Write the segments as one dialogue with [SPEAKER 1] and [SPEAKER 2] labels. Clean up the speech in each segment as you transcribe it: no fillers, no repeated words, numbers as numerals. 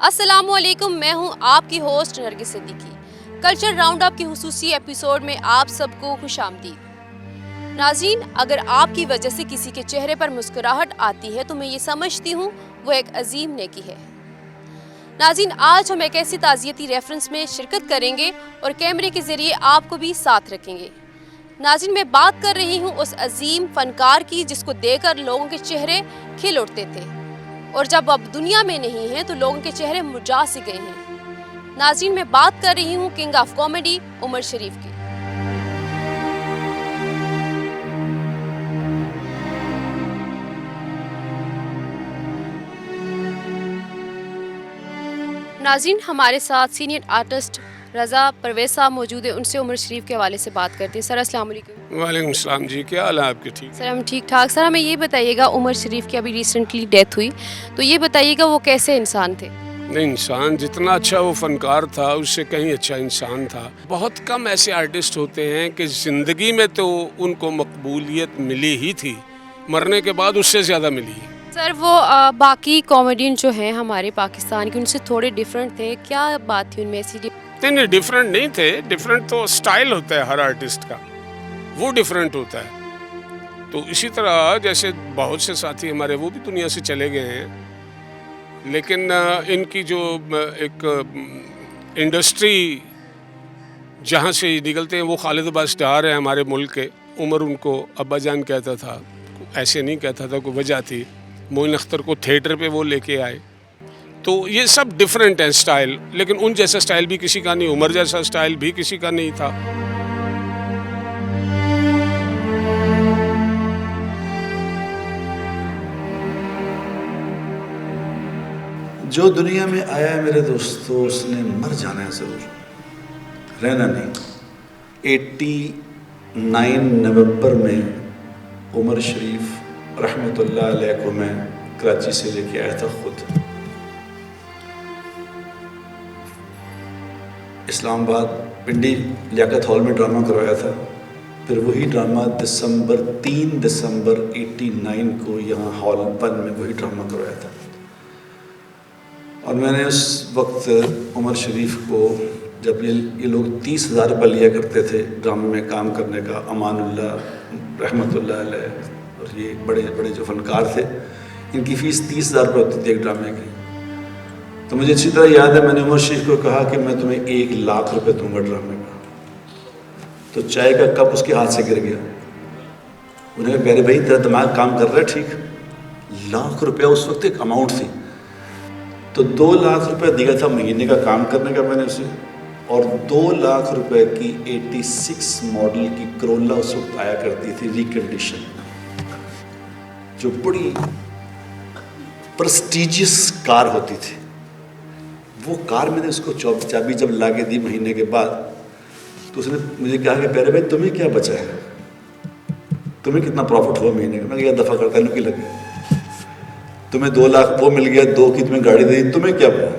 [SPEAKER 1] السلام علیکم، میں ہوں آپ کی ہوسٹ نرگس صدیقی۔ کلچر راؤنڈ اپ کی خصوصی ایپیسوڈ میں آپ سب کو خوش آمدید۔ ناظرین، اگر آپ کی وجہ سے کسی کے چہرے پر مسکراہٹ آتی ہے تو میں یہ سمجھتی ہوں وہ ایک عظیم نیکی ہے۔ ناظرین، آج ہم ایک ایسی تعزیتی ریفرنس میں شرکت کریں گے اور کیمرے کے ذریعے آپ کو بھی ساتھ رکھیں گے۔ ناظرین، میں بات کر رہی ہوں اس عظیم فنکار کی جس کو دیکھ کر لوگوں کے چہرے کھل اٹھتے تھے، اور جب اب دنیا میں نہیں ہیں تو لوگوں کے چہرے مرجھا سے گئے ہیں۔ ناظرین، میں بات کر رہی ہوں کنگ آف کامیڈی عمر شریف کی۔ ناظرین، ہمارے ساتھ سینئر آرٹسٹ رضا پرویز صاحب موجود ہیں، ان سے عمر شریف کے حوالے سے بات کرتے ہیں۔ سر السلام علیکم۔
[SPEAKER 2] وعلیکم السلام جی، کیا حال ہے آپ کے؟ ٹھیک
[SPEAKER 1] سر ہم ٹھیک ٹھاک۔ سر ہمیں یہ بتائیے گا، عمر شریف کی ابھی ریسنٹلی ڈیتھ ہوئی، تو یہ بتائیے گا وہ کیسے انسان تھے؟
[SPEAKER 2] نہیں، انسان جتنا اچھا وہ فنکار تھا اس سے کہیں اچھا انسان تھا۔ بہت کم ایسے آرٹسٹ ہوتے ہیں کہ زندگی میں تو ان کو مقبولیت ملی ہی تھی، مرنے کے بعد اس سے زیادہ ملی۔
[SPEAKER 1] سر وہ باقی کامیڈین جو ہیں ہمارے پاکستان کے، ان سے تھوڑے ڈیفرنٹ تھے، کیا بات تھی ان میں ایسی؟
[SPEAKER 2] نہیں، ڈیفرنٹ نہیں تھے، ڈیفرنٹ تو سٹائل ہوتا ہے ہر آرٹسٹ کا، وہ ڈیفرنٹ ہوتا ہے۔ تو اسی طرح جیسے بہت سے ساتھی ہمارے وہ بھی دنیا سے چلے گئے ہیں، لیکن ان کی جو ایک انڈسٹری جہاں سے نکلتے ہیں وہ خالد عباس ڈار ہیں ہمارے ملک کے۔ عمر ان کو ابا جان کہتا تھا، ایسے نہیں کہتا تھا، کوئی وجہ تھی۔ معین اختر کو تھیٹر پہ وہ لے کے آئے۔ تو یہ سب ڈیفرنٹ ہیں سٹائل، لیکن ان جیسا سٹائل بھی کسی کا نہیں، عمر جیسا سٹائل بھی کسی کا نہیں تھا۔
[SPEAKER 3] جو دنیا میں آیا ہے میرے دوستو، اس نے مر جانا ہے ضرور، رہنا نہیں۔ 89 نومبر میں عمر شریف رحمۃ اللہ علیہ کو میں کراچی سے لے کے آیا تھا خود۔ اسلام آباد پنڈی لیاقت ہال میں ڈرامہ کروایا تھا، پھر وہی ڈرامہ 3 دسمبر 89 کو یہاں ہال 1 میں وہی ڈرامہ کروایا تھا۔ اور میں نے اس وقت عمر شریف کو، جب یہ لوگ 30,000 روپیہ لیا کرتے تھے ڈرامے میں کام کرنے کا، امان اللہ رحمۃ اللہ علیہ اور یہ بڑے بڑے جو فنکار تھے، ان کی فیس 30,000 روپیہ ہوتی تھی ایک ڈرامے کی۔ تو مجھے اچھی طرح یاد ہے میں نے عمر شریف کو کہا کہ میں تمہیں 1,00,000 روپے دوں گا ڈرامے کا۔ تو چائے کا کپ اس کے ہاتھ سے گر گیا۔ انہوں نے کہا میرے بھائی تیرا دماغ کام کر رہا ہے ٹھیک؟ 1,00,000 روپیہ اس وقت ایک اماؤنٹ تھی۔ تو 2,00,000 روپے دیا تھا مہینے کا کام کرنے کا میں نے اسے، اور 2,00,000 روپے کی 86 ماڈل کی کرولا اس وقت آیا کرتی تھی ریکنڈیشن، جو بڑی پرسٹیجیس کار ہوتی تھی۔ وہ کار میں نے اس کو چابی جب لا کے دی مہینے کے بعد، تو اس نے مجھے کہا کہ پیارے بھائی تمہیں کیا بچا ہے، تمہیں کتنا پروفٹ ہوا مہینے کا؟ میں کہا دفعہ کرتا ہے کی لگے، تمہیں 2,00,000 وہ مل گیا، 2 کی تمہیں گاڑی دے دی، تمہیں کیا ہوا؟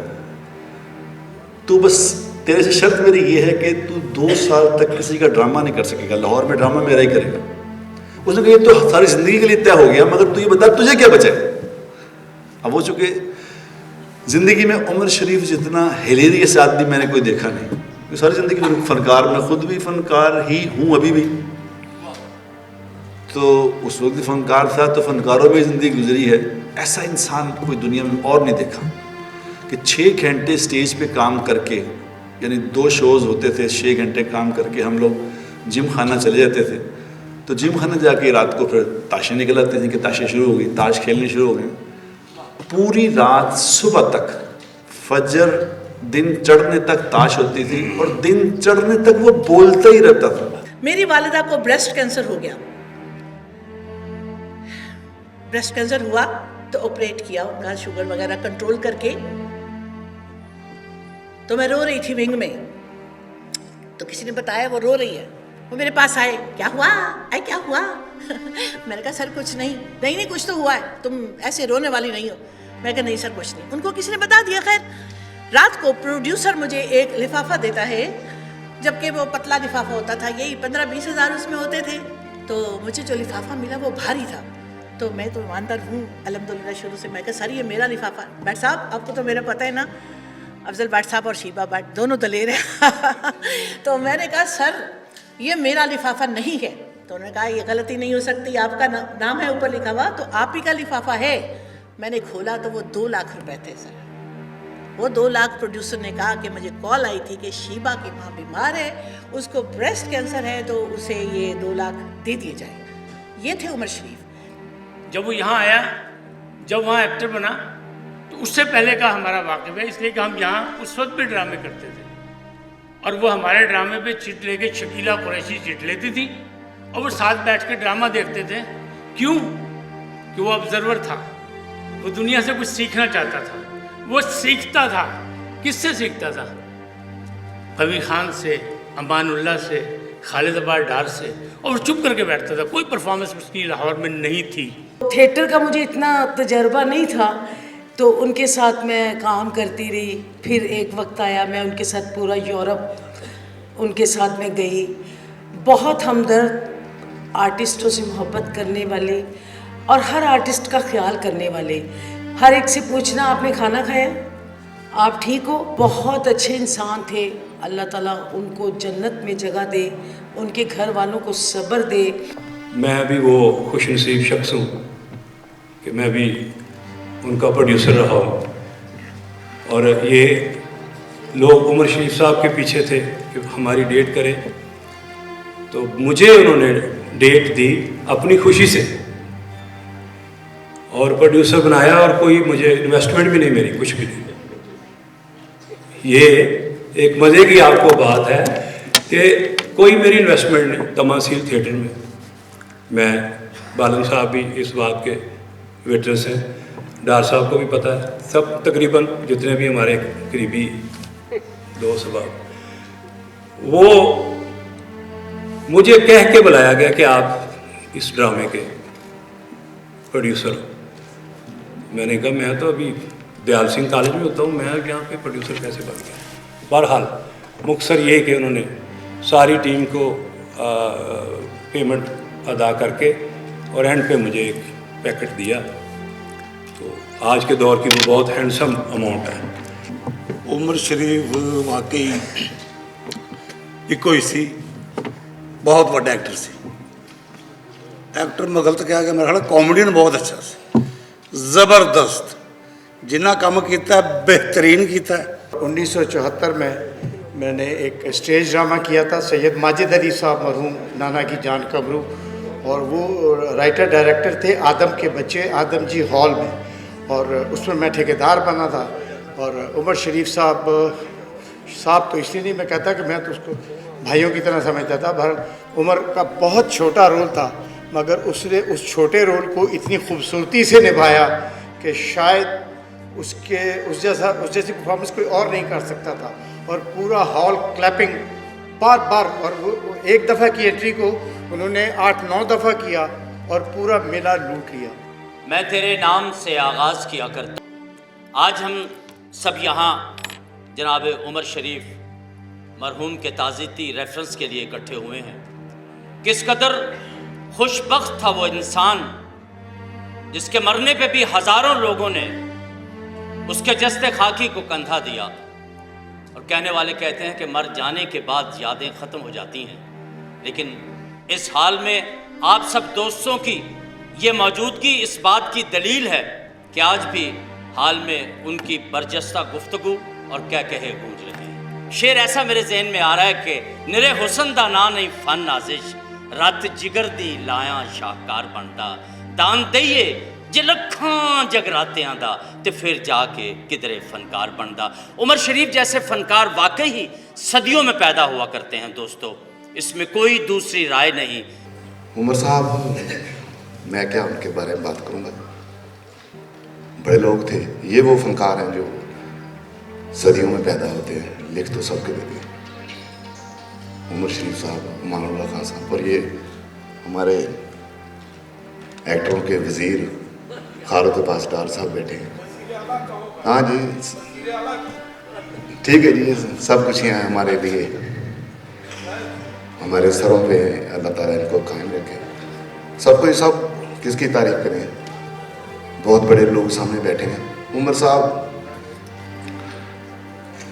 [SPEAKER 3] تو بس تیرے سے شرط میری یہ ہے کہ تو 2 سال تک کسی کا ڈرامہ نہیں کر سکے گا، لاہور میں ڈرامہ میرا ہی کرے گا۔ اس نے کہا یہ تو ساری زندگی کے لیے طے ہو گیا، مگر تو یہ بتا تجھے کیا بچا ہے؟ اب وہ چونکہ زندگی میں عمر شریف جتنا ہلیریس آدمی میں نے کوئی دیکھا نہیں۔ ساری زندگی میں فنکار، میں خود بھی فنکار ہی ہوں ابھی بھی، تو اس وقت فنکار تھا تو فنکاروں میں زندگی گزری ہے۔ ایسا انسان کوئی دنیا میں اور نہیں دیکھا کہ 6 گھنٹے اسٹیج پہ کام کر کے، یعنی 2 شوز ہوتے تھے، 6 گھنٹے کام کر کے ہم لوگ جم خانہ چلے جاتے تھے۔ تو جم خانہ جا کے رات کو پھر تاشیں نکل آتے تھے کہ تاشیں شروع ہو گئی، تاش کھیلنے شروع ہو گئے، پوری رات صبح تک، فجر دن چڑھنے تک تاش ہوتی تھی، اور دن چڑھنے تک وہ بولتا ہی رہتا تھا۔
[SPEAKER 4] میری والدہ کو بریسٹ کینسر ہو گیا، بریسٹ کینسر ہوا تو آپریٹ کیا، ان کا شوگر وغیرہ کنٹرول کر کے۔ تو میں رو رہی تھی ونگ میں، تو کسی نے بتایا وہ رو رہی ہے۔ وہ میرے پاس آئے، کیا ہوا؟ کیا ہوا؟ میں نے کہا سر کچھ نہیں۔ نہیں کچھ تو ہوا ہے، تم ایسے رونے والی نہیں ہو۔ میں کہا نہیں سر کچھ نہیں۔ ان کو کسی نے بتا دیا۔ خیر رات کو پروڈیوسر مجھے ایک لفافہ دیتا ہے، جبکہ وہ پتلا لفافہ ہوتا تھا، یہی 15-20 ہزار اس میں ہوتے تھے۔ تو مجھے جو لفافہ ملا وہ بھاری تھا، تو میں تو ایماندار ہوں الحمدللہ شروع سے۔ میں کہا سر یہ میرا لفافہ۔ ڈاکٹر صاحب آپ کو تو میرا پتہ ہے نا، افضل بٹ صاحب اور شیبہ بٹ دونوں دلیر ہیں. تو میں نے کہا سر یہ میرا لفافہ نہیں ہے. تو انہوں نے کہا یہ غلطی نہیں ہو سکتی, آپ کا نام ہے اوپر لکھا ہوا, تو آپ ہی کا لفافہ ہے. میں نے کھولا تو وہ 2 لاکھ روپے تھے سر. وہ 2 لاکھ پروڈیوسر نے کہا کہ مجھے کال آئی تھی کہ شیبہ کی ماں بیمار ہے, اس کو بریسٹ کینسر ہے, تو اسے یہ 2 لاکھ دے دیے جائیں. یہ تھے عمر شریف.
[SPEAKER 5] جب وہ یہاں آیا, جب وہاں ایکٹر بنا, تو اس سے پہلے کا ہمارا واقعہ ہے, اس لیے کہ ہم یہاں اس وقت بھی ڈرامے کرتے تھے, اور وہ ہمارے ڈرامے پہ چٹ لے کے شکیلہ قریشی چٹ لیتی تھی, اور وہ ساتھ بیٹھ کے ڈرامہ دیکھتے تھے. کیوں؟ کہ وہ آبزرور تھا, وہ دنیا سے کچھ سیکھنا چاہتا تھا. وہ سیکھتا تھا. کس سے سیکھتا تھا؟ قوی خان سے, امان اللہ سے, خالد عباس ڈار سے, اور وہ چپ کر کے بیٹھتا تھا. کوئی پرفارمنس اس کی لاہور میں نہیں تھی.
[SPEAKER 6] تھیٹر کا مجھے اتنا تجربہ نہیں تھا, تو ان کے ساتھ میں کام کرتی رہی. پھر ایک وقت آیا میں ان کے ساتھ پورا یورپ ان کے ساتھ میں گئی. بہت ہمدرد, آرٹسٹوں سے محبت کرنے والے, اور ہر آرٹسٹ کا خیال کرنے والے. ہر ایک سے پوچھنا آپ نے کھانا کھایا, آپ ٹھیک ہو. بہت اچھے انسان تھے. اللہ تعالیٰ ان کو جنت میں جگہ دے, ان کے گھر والوں کو صبر دے.
[SPEAKER 7] میں بھی وہ خوش نصیب شخص ہوں کہ میں بھی ان کا پروڈیوسر رہا ہوں. اور یہ لوگ عمر شریف صاحب کے پیچھے تھے کہ ہماری ڈیٹ کریں, تو مجھے انہوں نے ڈیٹ دی اپنی خوشی سے, اور پروڈیوسر بنایا, اور کوئی مجھے انویسٹمنٹ بھی نہیں, میری کچھ بھی نہیں. یہ ایک مزے کی آپ کو بات ہے کہ کوئی میری انویسٹمنٹ نہیں. تماثیل تھیٹر میں بالن صاحب بھی اس بات کے ویٹرس ہیں, ڈار صاحب کو بھی پتہ ہے, سب تقریباً جتنے بھی ہمارے قریبی دوست صاحب, وہ مجھے کہہ کے بلایا گیا کہ آپ اس ڈرامے کے پروڈیوسر ہو. میں نے کہا میں تو ابھی دیال سنگھ کالج میں ہوتا ہوں, میں یہاں پہ پروڈیوسر کیسے بن گیا. بہرحال مختصر یہ کہ انہوں نے ساری ٹیم کو پیمنٹ ادا کر کے اور اینڈ پہ مجھے ایک پیکٹ دیا. تو آج کے دور کی وہ بہت ہینڈسم اماؤنٹ ہے.
[SPEAKER 8] عمر شریف واقعی ایکو ہی سی, بہت بڑا ایکٹر سی. ایکٹر میں غلط کیا کہ میرا خیال کامیڈین بہت اچھا سی, زبردست, جنہ کام کیتا ہے بہترین کیتا ہے.
[SPEAKER 9] 1974 میں نے ایک اسٹیج ڈرامہ کیا تھا, سید ماجد علی صاحب مرحوم نانا کی جان قبرو, اور وہ رائٹر ڈائریکٹر تھے آدم کے بچے آدم جی ہال میں, اور اس میں ٹھیکیدار بنا تھا. اور عمر شریف صاحب تو اس لیے نہیں میں کہتا کہ میں تو اس کو بھائیوں کی طرح سمجھتا تھا. عمر کا بہت چھوٹا رول تھا, مگر اس نے اس چھوٹے رول کو اتنی خوبصورتی سے نبھایا کہ شاید اس جیسی پرفارمنس کوئی اور نہیں کر سکتا تھا. اور پورا ہال کلیپنگ بار بار, اور وہ ایک دفعہ کی انٹری کو انہوں نے 8-9 دفعہ کیا اور پورا میلہ لوٹ لیا.
[SPEAKER 10] میں تیرے نام سے آغاز کیا کرتا. آج ہم سب یہاں جناب عمر شریف مرحوم کے تعزیتی ریفرنس کے لیے اکٹھے ہوئے ہیں. کس قدر خوش بخت تھا وہ انسان جس کے مرنے پہ بھی ہزاروں لوگوں نے اس کے جسد خاکی کو کندھا دیا. اور کہنے والے کہتے ہیں کہ مر جانے کے بعد یادیں ختم ہو جاتی ہیں, لیکن اس حال میں آپ سب دوستوں کی یہ موجودگی اس بات کی دلیل ہے کہ آج بھی حال میں ان کی برجستہ گفتگو اور کہے گونج رہے ہیں. شعر ایسا میرے ذہن میں آ رہا ہے کہ نرے حسن دا نا نہیں فن نازش, رت جگر دی لایاں شاہکار بنتا, دان دئیے جے لکھاں جگراتیاں دا تے پھر جا کے کدرے فنکار بنتا. عمر شریف جیسے فنکار واقعی ہی صدیوں میں پیدا ہوا کرتے ہیں دوستو, اس میں کوئی دوسری رائے نہیں.
[SPEAKER 11] عمر صاحب میں کیا ان کے بارے میں بات کروں گا, بڑے لوگ تھے. یہ وہ فنکار ہیں جو صدیوں میں پیدا ہوتے ہیں, لکھ تو سب کے دیتے ہیں. عمر شریف صاحب, امان اللہ خان صاحب, اور یہ ہمارے ایکٹروں کے وزیر خالد عباس ڈار صاحب بیٹھے ہیں. ہاں جی ٹھیک ہے جی, سب کچھ ہیں ہمارے لیے, ہمارے سروں پہ اللہ تعالیٰ ان کو قائم رکھے. سب کو سب کس کی تعریف کریں, بہت بڑے لوگ سامنے بیٹھے ہیں. عمر صاحب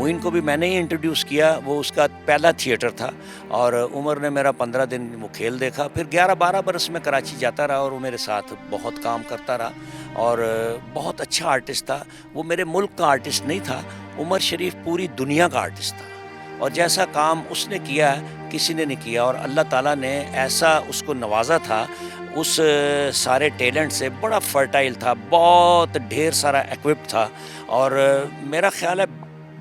[SPEAKER 12] معین کو بھی میں نے ہی انٹروڈیوس کیا، وہ اس کا پہلا تھیٹر تھا، اور عمر نے میرا 15 دن وہ کھیل دیکھا، پھر 11-12 برس میں کراچی جاتا رہا اور وہ میرے ساتھ بہت کام کرتا رہا، اور بہت اچھا آرٹسٹ تھا۔ وہ میرے ملک کا آرٹسٹ نہیں تھا، عمر شریف پوری دنیا کا آرٹسٹ تھا، اور جیسا کام اس نے کیا کسی نے نہیں کیا، اور اللہ تعالیٰ نے ایسا اس کو نوازا تھا اس سارے ٹیلنٹ سے، بڑا فرٹائل تھا، بہت ڈھیر سارا ایکوپڈ تھا، اور میرا خیال ہے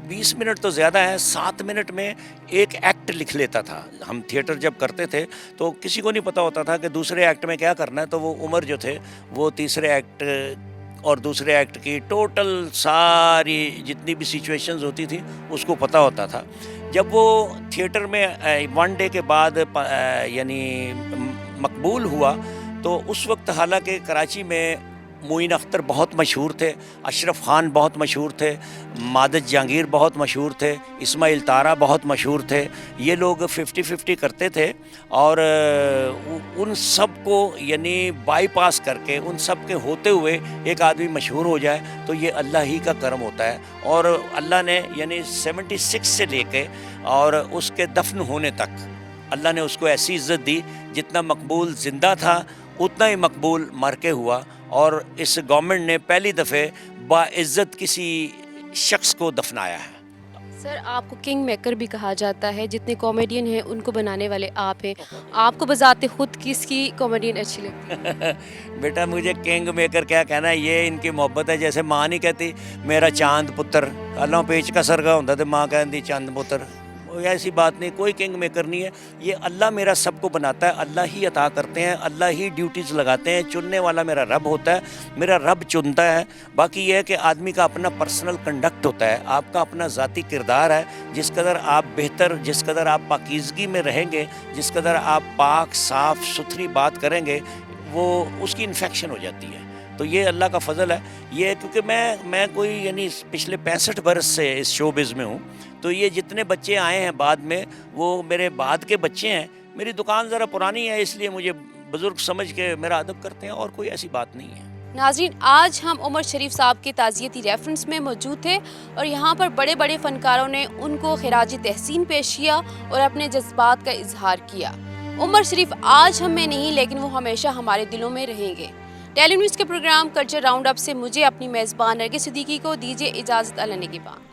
[SPEAKER 12] 20 منٹ تو زیادہ ہے، 7 منٹ میں ایک ایکٹ لکھ لیتا تھا۔ ہم تھیٹر جب کرتے تھے تو کسی کو نہیں پتہ ہوتا تھا کہ دوسرے ایکٹ میں کیا کرنا ہے، تو وہ عمر جو تھے وہ تیسرے ایکٹ اور دوسرے ایکٹ کی ٹوٹل ساری جتنی بھی سچویشنز ہوتی تھی اس کو پتہ ہوتا تھا۔ جب وہ تھیٹر میں 1 ڈے کے بعد یعنی مقبول ہوا، تو اس وقت حالانکہ کراچی میں معین اختر بہت مشہور تھے، اشرف خان بہت مشہور تھے، مادت جہانگیر بہت مشہور تھے، اسماعیل تارا بہت مشہور تھے، یہ لوگ 50-50 کرتے تھے، اور ان سب کو یعنی بائی پاس کر کے ان سب کے ہوتے ہوئے ایک آدمی مشہور ہو جائے تو یہ اللہ ہی کا کرم ہوتا ہے، اور اللہ نے یعنی 76 سے لے کے اور اس کے دفن ہونے تک اللہ نے اس کو ایسی عزت دی، جتنا مقبول زندہ تھا اتنا ہی مقبول مر کے ہوا، اور اس گورنمنٹ نے پہلی دفعہ باعزت کسی شخص کو دفنایا ہے۔
[SPEAKER 1] سر، آپ کو کنگ میکر بھی کہا جاتا ہے، جتنے کامیڈین ہیں ان کو بنانے والے آپ ہیں، آپ کو بذات خود کس کی کامیڈین اچھی لگتی ہے؟
[SPEAKER 12] بیٹا مجھے کنگ میکر کیا کہنا ہے، یہ ان کی محبت ہے، جیسے ماں نہیں کہتی میرا چاند پتر، اللہ پیچ کا سرگا ہوتا تو ماں کہتی چاند پتر، ایسی بات نہیں، کوئی کنگ میکر نہیں ہے، یہ اللہ میرا سب کو بناتا ہے، اللہ ہی عطا کرتے ہیں، اللہ ہی ڈیوٹیز لگاتے ہیں، چننے والا میرا رب ہوتا ہے، میرا رب چنتا ہے۔ باقی یہ ہے کہ آدمی کا اپنا پرسنل کنڈکٹ ہوتا ہے، آپ کا اپنا ذاتی کردار ہے، جس قدر آپ بہتر، جس قدر آپ پاکیزگی میں رہیں گے، جس قدر آپ پاک صاف ستھری بات کریں گے، وہ اس کی انفیکشن ہو جاتی ہے۔ تو یہ اللہ کا فضل ہے، یہ کیونکہ میں کوئی یعنی پچھلے 65 برس سے اس شو بز میں ہوں، تو یہ جتنے بچے آئے ہیں بعد میں وہ میرے بعد کے بچے ہیں، میری دکان ذرا پرانی ہے اس لیے مجھے بزرگ سمجھ کے میرا ادب کرتے ہیں، اور کوئی ایسی بات نہیں ہے۔
[SPEAKER 1] ناظرین، آج ہم عمر شریف صاحب کے تعزیتی ریفرنس میں موجود تھے، اور یہاں پر بڑے بڑے فنکاروں نے ان کو خراج تحسین پیش کیا اور اپنے جذبات کا اظہار کیا۔ عمر شریف آج ہم میں نہیں، لیکن وہ ہمیشہ ہمارے دلوں میں رہیں گے۔ ٹیلی نیوز کے پروگرام کلچر راؤنڈ اپ سے مجھے اپنی میزبان نرگس صدیقی کو دیجیے اجازت، اللہ نگہبان۔